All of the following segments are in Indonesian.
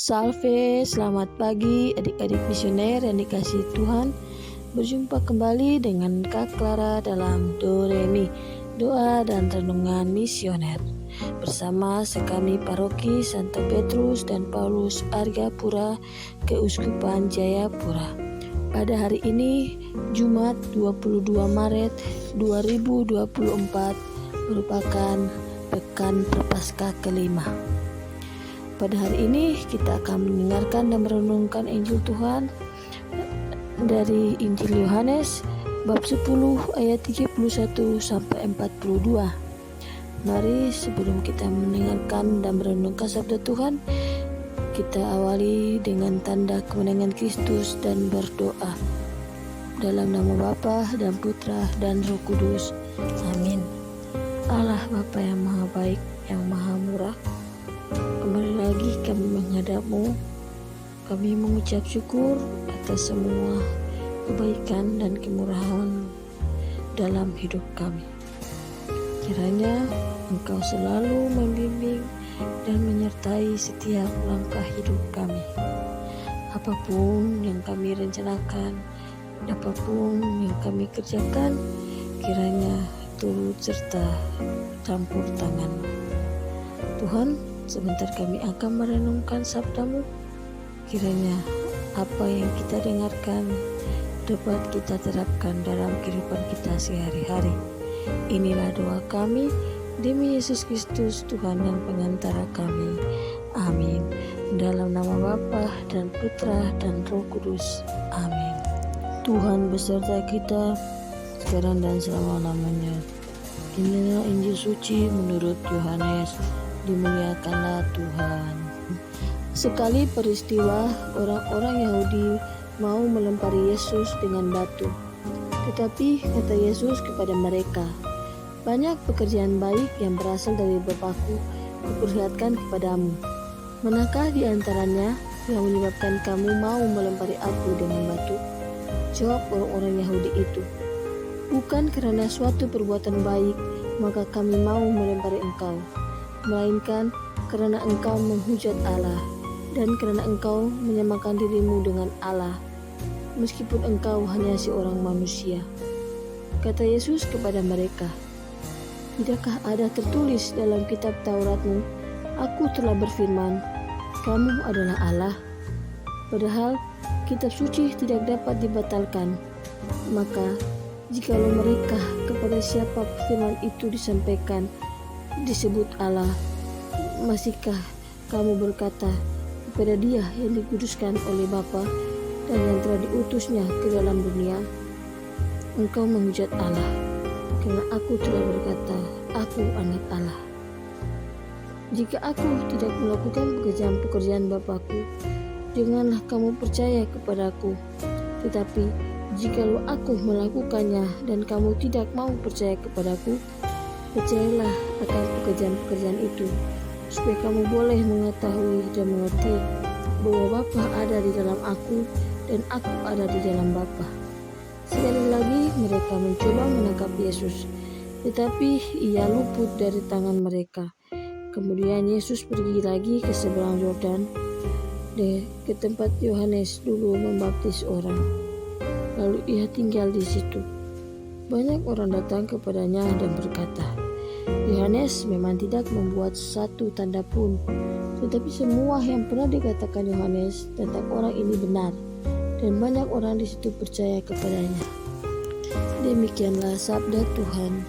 Salve, selamat pagi adik-adik misioner yang dikasihi Tuhan. Berjumpa kembali dengan Kak Clara dalam Do Re Mi, doa dan renungan misioner. Bersama sekami Paroki Santo Petrus dan Paulus Argapura, Keuskupan Jayapura. Pada hari ini, Jumat 22 Maret 2024, merupakan Pekan Prapaskah kelima. Pada hari ini kita akan mendengarkan dan merenungkan Injil Tuhan dari Injil Yohanes bab 10 ayat 31 sampai 42. Mari sebelum kita mendengarkan dan merenungkan sabda Tuhan, kita awali dengan tanda kemenangan Kristus dan berdoa. Dalam nama Bapa dan Putra dan Roh Kudus. Amin. Allah Bapa yang Maha Baik, yang Maha Murah, kembali lagi kami menghadap-Mu. Kami mengucap syukur atas semua kebaikan dan kemurahan dalam hidup kami. Kiranya Engkau selalu membimbing dan menyertai setiap langkah hidup kami. Apapun yang kami rencanakan, apapun yang kami kerjakan, kiranya turut serta campur tangan Tuhan. Sebentar kami akan merenungkan sabda-Mu. Kiranya apa yang kita dengarkan dapat kita terapkan dalam kehidupan kita sehari-hari. Inilah doa kami demi Yesus Kristus, Tuhan dan pengantara kami. Amin. Dalam nama Bapa dan Putra dan Roh Kudus. Amin. Tuhan beserta kita sekarang dan selama-lamanya. Inilah Injil suci menurut Yohanes. Dimuliakanlah Tuhan. Sekali peristiwa, orang-orang Yahudi mau melempari Yesus dengan batu. Tetapi kata Yesus kepada mereka, "Banyak pekerjaan baik yang berasal dari Bapa-Ku kuperlihatkan kepadamu. Manakah di antaranya yang menyebabkan kamu mau melempari Aku dengan batu?" Jawab orang-orang Yahudi itu, "Bukan karena suatu perbuatan baik maka kami mau melempari engkau, melainkan karena engkau menghujat Allah dan karena engkau menyamakan dirimu dengan Allah, meskipun engkau hanya seorang manusia." Kata Yesus kepada mereka, "Tidakkah ada tertulis dalam kitab Tauratmu, Aku telah berfirman, kamu adalah Allah? Padahal kitab suci tidak dapat dibatalkan. Maka jikalau mereka kepada siapa firman itu disampaikan disebut Allah, masihkah kamu berkata kepada Dia yang dikuduskan oleh Bapa dan yang telah diutusnya ke dalam dunia, engkau menghujat Allah, karena Aku telah berkata, Aku anak Allah. Jika Aku tidak melakukan pekerjaan-pekerjaan Bapa-Ku, janganlah kamu percaya kepadaku. Tetapi jikalau Aku melakukannya dan kamu tidak mau percaya kepadaku, percayalah akan pekerjaan-pekerjaan itu, supaya kamu boleh mengetahui dan mengerti bahwa Bapa ada di dalam Aku dan Aku ada di dalam Bapa." Sekali lagi mereka mencoba menangkap Yesus, tetapi Ia luput dari tangan mereka. Kemudian Yesus pergi lagi ke seberang Yordan, ke tempat Yohanes dulu membaptis orang. Lalu Ia tinggal di situ. Banyak orang datang kepadanya dan berkata, "Yohanes memang tidak membuat satu tanda pun, tetapi semua yang pernah dikatakan Yohanes tentang orang ini benar, dan banyak orang di situ percaya kepadanya." Demikianlah sabda Tuhan.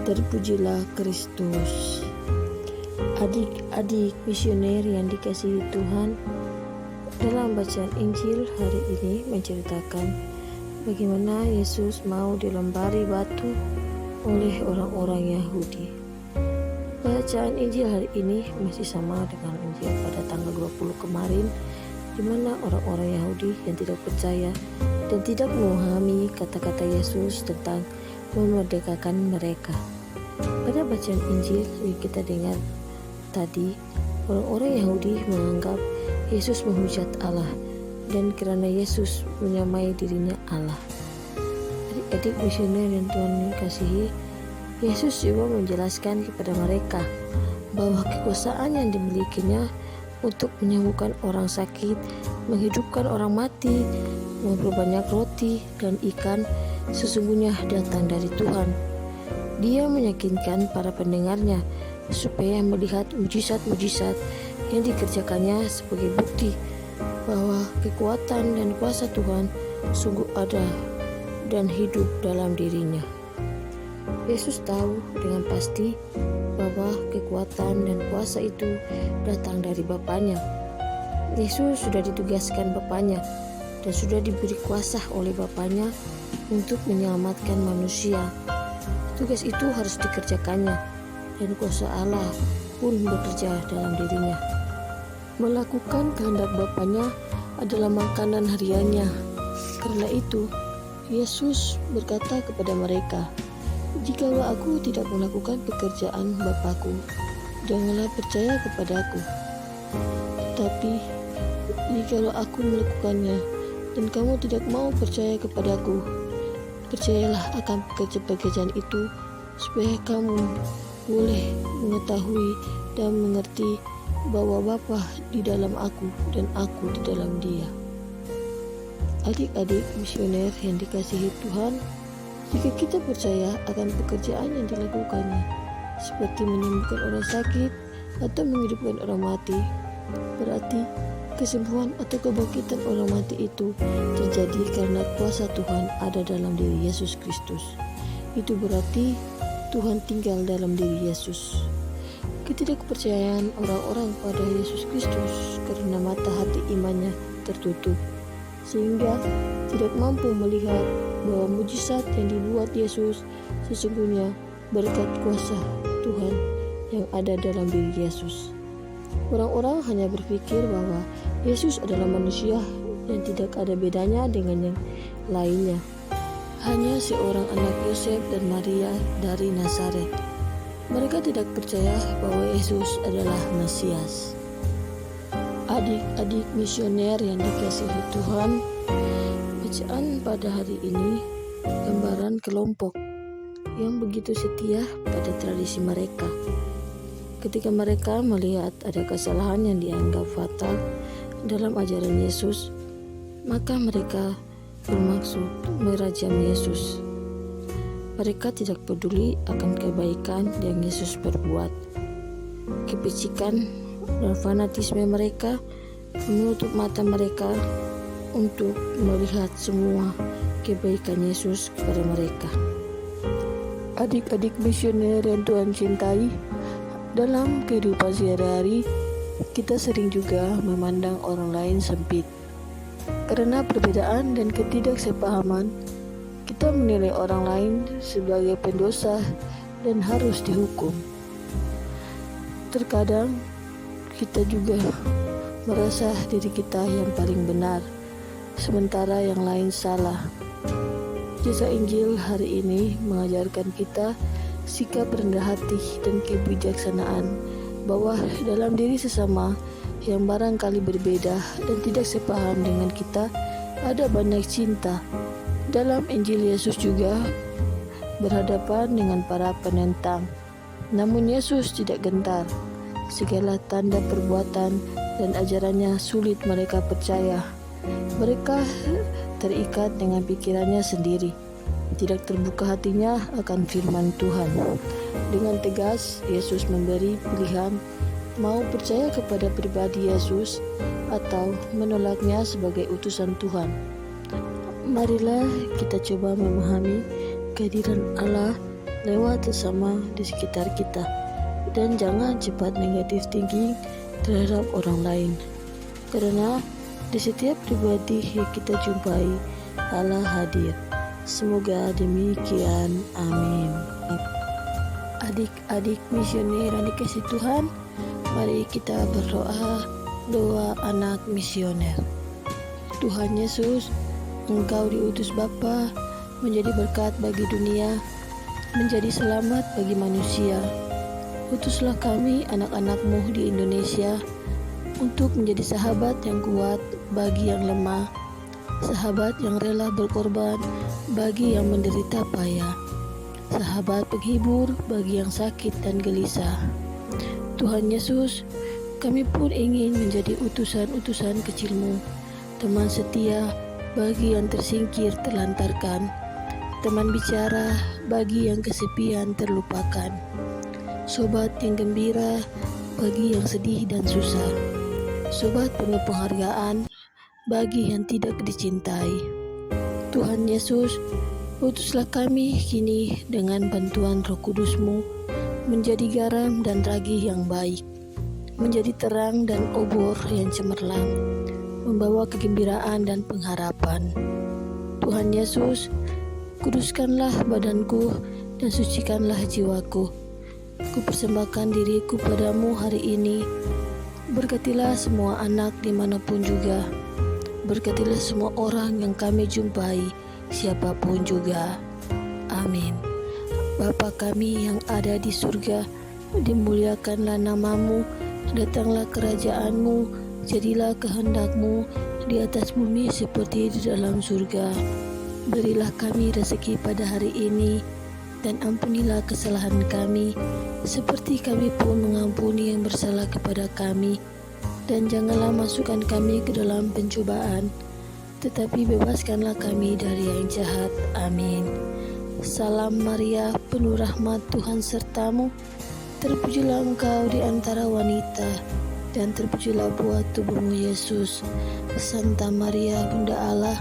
Terpujilah Kristus. Adik-adik misioner yang dikasihi Tuhan, dalam bacaan Injil hari ini menceritakan bagaimana Yesus mau dilempari batu oleh orang-orang Yahudi. Bacaan Injil hari ini masih sama dengan Injil pada tanggal 20 kemarin, di mana orang-orang Yahudi yang tidak percaya dan tidak memahami kata-kata Yesus tentang memerdekakan mereka. Pada bacaan Injil yang kita dengar tadi, orang-orang Yahudi menganggap Yesus menghujat Allah, dan karena Yesus menyamai dirinya Allah. Adik-adik misioner yang Tuhan kasihi, Yesus juga menjelaskan kepada mereka bahwa kekuasaan yang dimilikinya untuk menyembuhkan orang sakit, menghidupkan orang mati, memperbanyak roti dan ikan, sesungguhnya datang dari Tuhan. Dia meyakinkan para pendengarnya supaya melihat mujizat-mujizat yang dikerjakannya sebagai bukti bahwa kekuatan dan kuasa Tuhan sungguh ada dan hidup dalam dirinya. Yesus tahu dengan pasti bahwa kekuatan dan kuasa itu datang dari Bapanya. Yesus sudah ditugaskan Bapanya dan sudah diberi kuasa oleh Bapanya untuk menyelamatkan manusia. Tugas itu harus dikerjakannya dan kuasa Allah pun bekerja dalam dirinya. Melakukan kehendak Bapanya adalah makanan hariannya. Karena itu, Yesus berkata kepada mereka, "Jikalau aku tidak melakukan pekerjaan Bapa-Ku, janganlah percaya kepadaku. Tetapi jikalau aku melakukannya dan kamu tidak mau percaya kepadaku, percayalah akan pekerjaan itu, supaya kamu boleh mengetahui dan mengerti bahwa Bapa di dalam aku dan aku di dalam Dia." Adik-adik misioner yang dikasihi Tuhan, jika kita percaya akan pekerjaan yang dilakukannya, seperti menyembuhkan orang sakit atau menghidupkan orang mati, berarti kesembuhan atau kebangkitan orang mati itu terjadi karena kuasa Tuhan ada dalam diri Yesus Kristus. Itu berarti Tuhan tinggal dalam diri Yesus. Ketidakpercayaan orang-orang pada Yesus Kristus karena mata hati imannya tertutup, sehingga tidak mampu melihat bahwa mujizat yang dibuat Yesus sesungguhnya berkat kuasa Tuhan yang ada dalam diri Yesus. Orang-orang hanya berpikir bahwa Yesus adalah manusia yang tidak ada bedanya dengan yang lainnya, hanya seorang anak Yosef dan Maria dari Nazaret. Mereka tidak percaya bahwa Yesus adalah Mesias. Adik-adik misioner yang dikasihi Tuhan, bacaan pada hari ini gambaran kelompok yang begitu setia pada tradisi mereka. Ketika mereka melihat ada kesalahan yang dianggap fatal dalam ajaran Yesus, maka mereka bermaksud merajam Yesus. Mereka tidak peduli akan kebaikan yang Yesus perbuat. Kepicikan dan fanatisme mereka menutup mata mereka untuk melihat semua kebaikan Yesus kepada mereka. Adik-adik misioner yang Tuhan cintai, dalam kehidupan sehari-hari kita sering juga memandang orang lain sempit. Karena perbedaan dan ketidaksepahaman, kita menilai orang lain sebagai pendosa dan harus dihukum. Terkadang kita juga merasa diri kita yang paling benar, sementara yang lain salah. Kisah Injil hari ini mengajarkan kita sikap rendah hati dan kebijaksanaan, bahwa dalam diri sesama yang barangkali berbeda dan tidak sepaham dengan kita, ada banyak cinta. Dalam Injil Yesus juga berhadapan dengan para penentang, namun Yesus tidak gentar. Segala tanda perbuatan dan ajarannya sulit mereka percaya. Mereka terikat dengan pikirannya sendiri, tidak terbuka hatinya akan firman Tuhan. Dengan tegas, Yesus memberi pilihan mau percaya kepada pribadi Yesus atau menolaknya sebagai utusan Tuhan. Marilah kita coba memahami kehadiran Allah lewat sesama di sekitar kita, dan jangan cepat negatif thinking terhadap orang lain, karena di setiap pribadi yang kita jumpai Allah hadir. Semoga demikian, amin. Adik-adik misioner yang dikasihi Tuhan, mari kita berdoa doa anak misioner. Tuhan Yesus, Engkau diutus Bapa menjadi berkat bagi dunia, menjadi selamat bagi manusia. Utuslah kami anak-anak-Mu di Indonesia untuk menjadi sahabat yang kuat bagi yang lemah, sahabat yang rela berkorban bagi yang menderita payah, sahabat penghibur bagi yang sakit dan gelisah. Tuhan Yesus, Kami pun ingin menjadi utusan-utusan kecil-Mu, teman setia bagi yang tersingkir terlantarkan, teman bicara bagi yang kesepian terlupakan, sobat yang gembira bagi yang sedih dan susah, sobat penuh penghargaan bagi yang tidak dicintai. Tuhan Yesus, utuslah kami kini dengan bantuan Roh Kudus-Mu menjadi garam dan ragi yang baik, menjadi terang dan obor yang cemerlang, membawa kegembiraan dan pengharapan. Tuhan Yesus, kuduskanlah badanku dan sucikanlah jiwaku. Kupersembahkan diriku padamu hari ini. Berkatilah semua anak dimanapun juga. Berkatilah semua orang yang kami jumpai, siapapun juga. Amin. Bapa kami yang ada di surga, dimuliakanlah namamu, datanglah kerajaanmu, jadilah kehendakmu di atas bumi seperti di dalam surga. Berilah kami rezeki pada hari ini, dan ampunilah kesalahan kami, seperti kami pun mengampuni yang bersalah kepada kami. Dan janganlah masukkan kami ke dalam pencobaan, tetapi bebaskanlah kami dari yang jahat. Amin. Salam Maria, penuh rahmat, Tuhan sertamu. Terpujilah engkau di antara wanita, dan terpujilah buah tubuhmu Yesus. Santa Maria, Bunda Allah,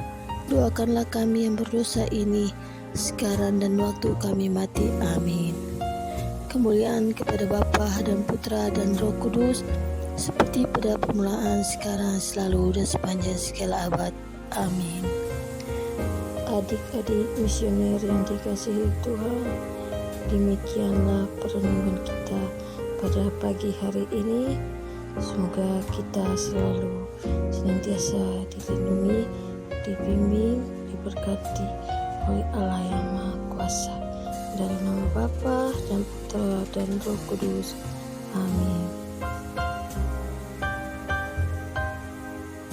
doakanlah kami yang berdosa ini, sekarang dan waktu kami mati. Amin. Kemuliaan kepada Bapa dan Putra dan Roh Kudus, seperti pada permulaan, sekarang, selalu, dan sepanjang segala abad. Amin. Adik-adik misioner yang dikasihi Tuhan, demikianlah perenungan kita pada pagi hari ini. Semoga kita selalu senantiasa dilindungi, dibimbing, diberkati oleh Allah yang Maha Kuasa. Dalam nama Bapa dan Putra dan Roh Kudus. Amin.